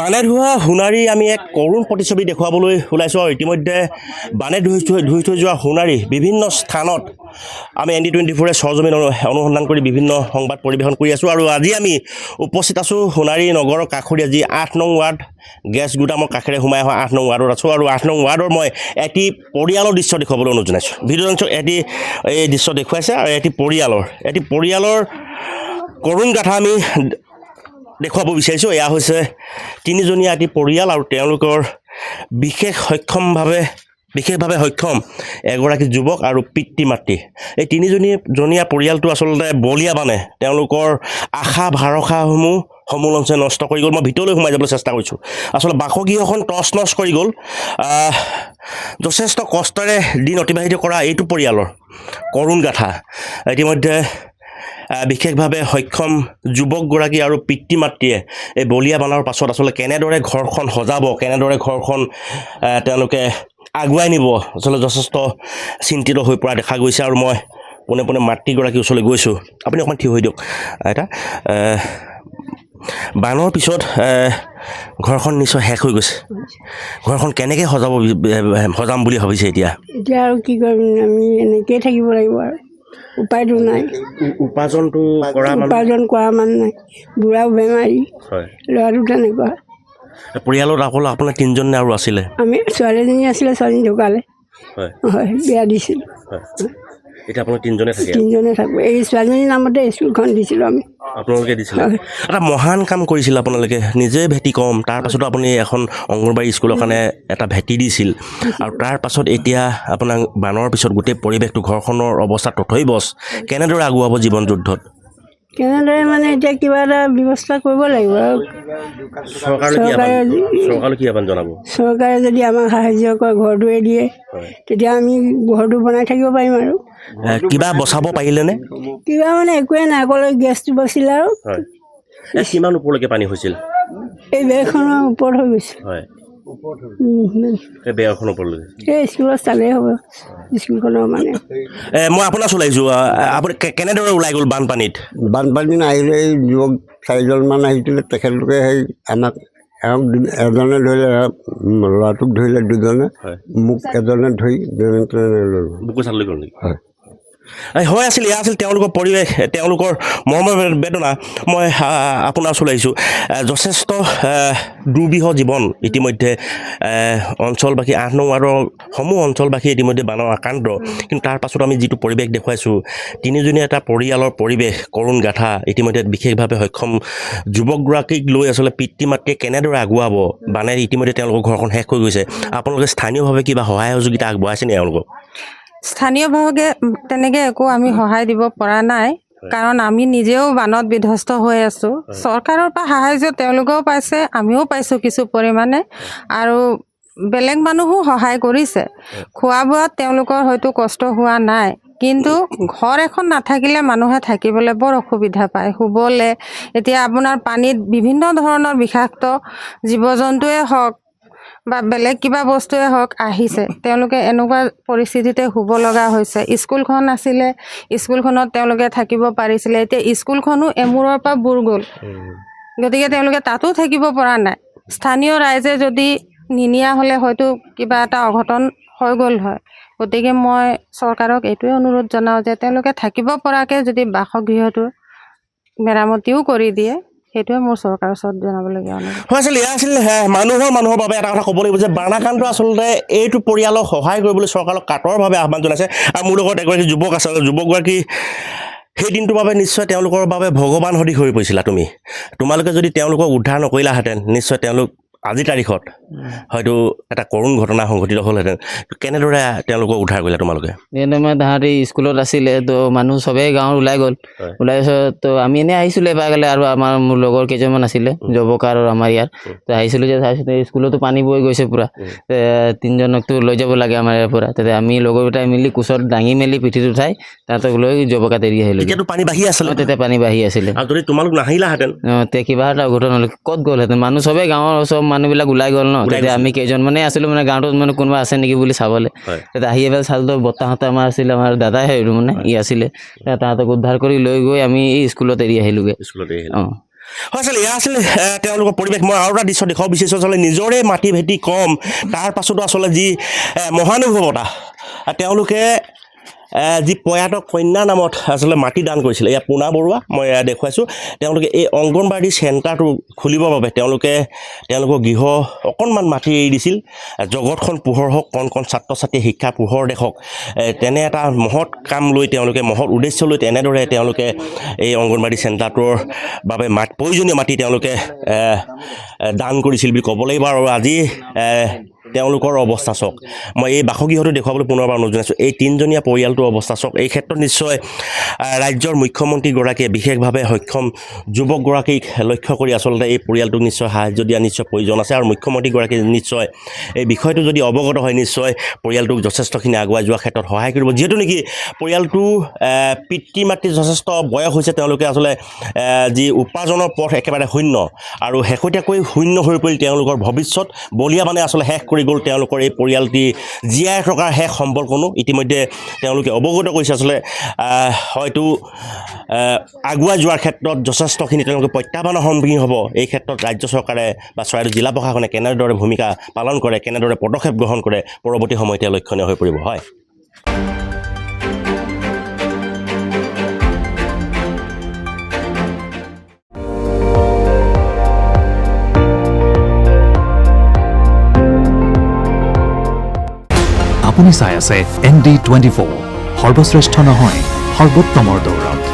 বানে ধোৱা সোণাৰী আমি এক কৰুণ প্ৰতিচ্ছবি দেখুৱাবলৈ ওলাইছোঁ আৰু ইতিমধ্যে বানে ধুই থৈ যোৱা সোণাৰী বিভিন্ন স্থানত আমি ND24 সৰজমিন অনুসন্ধান কৰি বিভিন্ন সংবাদ পৰিৱেশন কৰি আছোঁ আৰু আজি আমি উপস্থিত আছোঁ সোণাৰী নগৰৰ কাষৰীয়া যি 8 নং ৱাৰ্ড গেছ গুদামৰ কাষেৰে সোমাই অহা 8 নং ৱাৰ্ডত আছোঁ আৰু 8 নং ৱাৰ্ডৰ মই এটি পৰিয়ালৰ দৃশ্য দেখুৱাবলৈ অনুৰোধ জনাইছোঁ। ভিডিঅ'ত এই দৃশ্য দেখুৱাইছে আৰু এটি পৰিয়ালৰ কৰুণ গাথা আমি দেখুৱাব বিচাৰিছোঁ। এয়া হৈছে তিনিজনীয়া এটি পৰিয়াল আৰু তেওঁলোকৰ বিশেষভাৱে সক্ষম এগৰাকী যুৱক আৰু পিতৃ মাতৃ। এই তিনিজনীয়া পৰিয়ালটো আচলতে বলীয়া বানে তেওঁলোকৰ আশা ভৰসাসমূহ সমূলঞ্চে নষ্ট কৰি গ'ল। মই ভিতৰলৈ সোমাই যাবলৈ চেষ্টা কৰিছোঁ। আচলতে বাসগৃহখন টচ নচ কৰি গ'ল। যথেষ্ট কষ্টেৰে দিন অতিবাহিত কৰা এইটো পৰিয়ালৰ কৰুণ গাথা ইতিমধ্যে বিশেষভাৱে সক্ষম যুৱকগৰাকী আৰু পিতৃ মাতৃয়ে এই বলীয়া বানৰ পাছত আচলতে কেনেদৰে ঘৰখন সজাব, কেনেদৰে ঘৰখন তেওঁলোকে আগুৱাই নিব আচলতে যথেষ্ট চিন্তিত হৈ পৰা দেখা গৈছে। আৰু মই পোনে পোনে মাতৃগৰাকীৰ ওচৰলৈ গৈছোঁ। আপুনি অকণমান থিয় হৈ দিয়ক। এটা বানৰ পিছত ঘৰখন নিশ্চয় শেষ হৈ গৈছে। ঘৰখন কেনেকৈ সজাম বুলি ভাবিছে এতিয়া আৰু কি কৰিম, আমি এনেকৈয়ে থাকিব লাগিব আৰু উপায়টো নাই। উপাৰ্জন কৰা মানুহ নাই, বুঢ়াও বেমাৰী, ল'ৰাটো তেনেকুৱা। পৰিয়ালত আপোনাৰ তিনিজন আৰু আছিলে? আমি ছোৱালীজনী আছিলে, ছোৱালীজনী ঢুকালে। হয়, বিয়া দিছিলোঁ। এতিয়া আপোনালোক তিনিজনে থাকোঁ। এই ছোৱালীজনীৰ নামতে স্কুলখন দিছিলোঁ আমি। আপোনালোকে দিছিলে? এটা মহান কাম কৰিছিল আপোনালোকে, নিজে ভেটি কম, তাৰপাছতো আপুনি এখন অংগনবাড়ী স্কুলৰ কাৰণে এটা ভেটি দিছিল আৰু তাৰ পাছত এতিয়া আপোনাক বানৰ পিছত গোটেই পৰিৱেশটো ঘৰখনৰ অৱস্থা তথৈবচ। কেনেদৰে আগুৱাব জীৱন যুদ্ধত? কেনেদৰে মানে এতিয়া কিবা এটা ব্যৱস্থা কৰিব লাগিব আৰু চৰকাৰে যদি আমাক সাহাৰ্য কৰে, ঘৰটোৱে দিয়ে, তেতিয়া আমি ঘৰটো বনাই থাকিব পাৰিম। আৰু কিবা বচাব পাৰিলেনে? কিবা মানে একোৱে নাই, অকল গেছটো বাচিলে। আৰু কিমান ওপৰলৈকে পানী হৈছিল? এই বেৰখনৰ ওপৰত হৈ গৈছে। এই স্কুলত চালেই হ'ব, স্কুলখনৰ মানে। মই আপোনাৰ ওচৰলৈ আহিছোঁ। আপুনি কেনেদৰে ওলাই গ'ল বানপানীত? বানপানী আহিলে এই যুৱক 4জনমান আহিছিলে, তেখেতলোকে সেই আমাক এজনে ধৰিলে, ল'ৰাটোক ধৰিলে, দুজনে মোক এজনে ধৰি বুকু চালৈ গ'ল নেকি? হয় আছিল, এয়া আছিল তেওঁলোকৰ পৰিৱেশ, তেওঁলোকৰ মৰ্মৰ বেদনা। মই আপোনাৰ ওচৰলৈ আহিছোঁ। যথেষ্ট দুৰ্বিহ জীৱন ইতিমধ্যে অঞ্চলবাসী 8 নং ৱাৰ্ডৰ সমূহ অঞ্চলবাসী ইতিমধ্যে বানৰ আক্ৰান্ত। কিন্তু তাৰ পাছত আমি যিটো পৰিৱেশ দেখুৱাইছোঁ, তিনিজনীয়া এটা পৰিয়ালৰ পৰিৱেশ কৰুণ গাথা ইতিমধ্যে বিশেষভাৱে সক্ষম যুৱকগৰাকীক লৈ আচলতে পিতৃ মাতৃয়ে কেনেদৰে আগুৱাব। বানে ইতিমধ্যে তেওঁলোকৰ ঘৰখন শেষ হৈ গৈছে। আপোনালোকে স্থানীয়ভাৱে কিবা সহায় সহযোগিতা আগবঢ়াইছে নি এওঁলোকক? স্থানীয়ভাৱে তেনেকৈ একো আমি সহায় দিব পৰা নাই, কাৰণ আমি নিজেও বানত বিধ্বস্ত হৈ আছোঁ। চৰকাৰৰ পৰা সাহাৰ্য তেওঁলোকেও পাইছে, আমিও পাইছোঁ কিছু পৰিমাণে, আৰু বেলেগ মানুহো সহায় কৰিছে। খোৱা বোৱাত তেওঁলোকৰ হয়তো কষ্ট হোৱা নাই, কিন্তু ঘৰ এখন নাথাকিলে মানুহে থাকিবলৈ বৰ অসুবিধা পায়, শুবলৈ। এতিয়া আপোনাৰ পানীত বিভিন্ন ধৰণৰ বিষাক্ত জীৱ জন্তুৱে হওক বা বেলেগ কিবা বস্তুৱে হওক আহিছে, তেওঁলোকে এনেকুৱা পৰিস্থিতিতে শুব লগা হৈছে। স্কুলখন আছিলে, স্কুলখনত তেওঁলোকে থাকিব পাৰিছিলে, এতিয়া স্কুলখনো এমূৰৰ পৰা বুৰ গ'ল, গতিকে তেওঁলোকে তাতো থাকিব পৰা নাই। স্থানীয় ৰাইজে যদি নিনিয়া হ'লে হয়তো কিবা এটা অঘটন হৈ গ'ল হয়। গতিকে মই চৰকাৰক এইটোৱে অনুৰোধ জনাওঁ যে তেওঁলোকে থাকিব পৰাকৈ যদি বাসগৃহটো মেৰামতিও কৰি দিয়ে, সেইটোৱে মোৰ চৰকাৰৰ ওচৰত জনাবলগীয়া অনুৰোধ। আছিল এয়া আছিল মানুহৰ বাবে এটা কথা ক'ব লাগিব যে বানাকান্ত আচলতে এইটো পৰিয়ালক সহায় কৰিবলৈ চৰকাৰক কাতৰভাৱে আহ্বান জনাইছে। আৰু মোৰ লগত এগৰাকী যুৱক আছে, যুৱকগৰাকী সেই দিনটোৰ বাবে নিশ্চয় তেওঁলোকৰ বাবে ভগৱান সদৃশ হৈ পৰিছিলা তুমি। তোমালোকে যদি তেওঁলোকক উদ্ধাৰ নকৰিলাহেঁতেন, নিশ্চয় তেওঁলোক আজিৰ তাৰিখত হয়তো এটা কৰুণ ঘটনা সংঘটিত হ'লহেঁতেন। কেনেদৰে তেওঁলোকক উদ্ধাৰ কৰিলা তোমালোকে? তাহাঁতি স্কুলত আছিলে, তো মানুহ চবেই গাঁৱত ওলাই গ'ল। ওলাই তো আমি এনেই আহিছিলোঁ এবাৰ গ'লে, আৰু মোৰ লগৰ কেইজনমান আছিলে জবকাৰ আৰু আমাৰ ইয়াৰ, তো আহিছিলোঁ যে চাইছোঁ স্কুলতো পানী বৈ গৈছে পূৰা। তিনিজনকতো লৈ যাব লাগে আমাৰ ইয়াৰ পৰা। তাতে আমি লগৰকেইটাই মিলি কোচত দাঙি মেলি পিঠিত উঠাই তাহাঁতক লৈ জবকাত এৰি আহিলোঁ। তেতিয়াতো পানী বাঢ়ি আছিলে? তেতিয়া পানী বাঢ়ি আছিলে। আৰু যদি তোমালোক নাহিলাহেঁতেন তেতিয়া কিবা এটা অঘটন হ'লে ক'ত গ'লহেঁতেন। মানুহ চবেই গাঁৱৰ চব মানুহবিলাক ওলাই গ'ল ন। তেতিয়া আমি কেইজনমানে আছিলোঁ, মানে গাঁৱটোত মানে কোনোবা আছে নেকি বুলি চাবলৈ। তেতিয়া আহি এবাৰ চালোঁ, বৰ্তাহঁতে আমাৰ আছিলে, আমাৰ দাদাই হয় মানে ই আছিলে। তাহাঁতক উদ্ধাৰ কৰি লৈ গৈ আমি স্কুলত এৰি আহিলোঁগৈ। স্কুলত হয় আচলতে এয়া আছিলে তেওঁলোকৰ পৰিৱেশ। মই আৰু এটা দৃশ্য দেখুৱাব বিচাৰিছোঁ, আচলতে নিজৰে মাটি ভেটি কম, তাৰ পাছতো আচলতে যি মহানুভৱতা, তেওঁলোকে যি প্ৰয়াত কন্যা নামত আচলতে মাটি দান কৰিছিলে। এয়া পোনা বৰুৱা, মই দেখুৱাইছোঁ। তেওঁলোকে এই অংগনবাড়ী চেণ্টাৰটো খুলিবৰ বাবে তেওঁলোকৰ গৃহ অকণমান মাটি এৰি দিছিল। জগতখন পোহৰ হওক, কণ কণ ছাত্ৰ ছাত্ৰীয়ে শিক্ষা পোহৰ দেখক, তেনে এটা মহৎ কাম লৈ তেওঁলোকে, মহৎ উদ্দেশ্য লৈ তেনেদৰে তেওঁলোকে এই অংগনবাড়ী চেণ্টাৰটোৰ বাবে প্ৰয়োজনীয় মাটি তেওঁলোকে দান কৰিছিল বুলি ক'ব লাগিব। আৰু আজি তেওঁলোকৰ অৱস্থা চাওক। মই এই বাসগৃহটো দেখুৱাবলৈ পুনৰবাৰ অনুৰোধ জনাইছোঁ। এই তিনিজনীয়া পৰিয়ালটোৰ অৱস্থা চাওক। এই ক্ষেত্ৰত নিশ্চয় ৰাজ্যৰ মুখ্যমন্ত্ৰীগৰাকীয়ে বিশেষভাৱে সক্ষম যুৱকগৰাকীক লক্ষ্য কৰি আচলতে এই পৰিয়ালটোক নিশ্চয় সাহায্য দিয়া নিশ্চয় প্ৰয়োজন আছে। আৰু মুখ্যমন্ত্ৰীগৰাকীয়ে নিশ্চয় এই বিষয়টো যদি অৱগত হয়, নিশ্চয় পৰিয়ালটোক যথেষ্টখিনি আগুৱাই যোৱাৰ ক্ষেত্ৰত সহায় কৰিব। যিহেতু নেকি পৰিয়ালটো পিতৃ মাতৃ যথেষ্ট বয়স হৈছে, তেওঁলোকে আচলতে যি উপাৰ্জনৰ পথ একেবাৰে শূন্য, আৰু শেহতীয়াকৈ শূন্য হৈ পৰিল তেওঁলোকৰ ভৱিষ্যত। বলিয়া মানে আচলতে শেষ কৰি গ'ল তেওঁলোকৰ এই পৰিয়ালটি জীয়াই থকাৰ শেষ সম্বলকণো। ইতিমধ্যে তেওঁলোকে অৱগত কৰিছে আচলতে হয়তো আগুৱাই যোৱাৰ ক্ষেত্ৰত যথেষ্টখিনি তেওঁলোকে প্ৰত্যাহ্বানৰ সন্মুখীন হ'ব। এই ক্ষেত্ৰত ৰাজ্য চৰকাৰে বা চৰাইদেউ জিলা প্ৰশাসনে কেনেদৰে ভূমিকা পালন কৰে, কেনেদৰে পদক্ষেপ গ্ৰহণ কৰে, পৰৱৰ্তী সময়তে লক্ষণীয় হৈ পৰিব। হয়। আপুনি চাই আছে ND24, সৰ্বশ্ৰেষ্ঠ নহয় সৰ্বোত্তমৰ দৌৰত।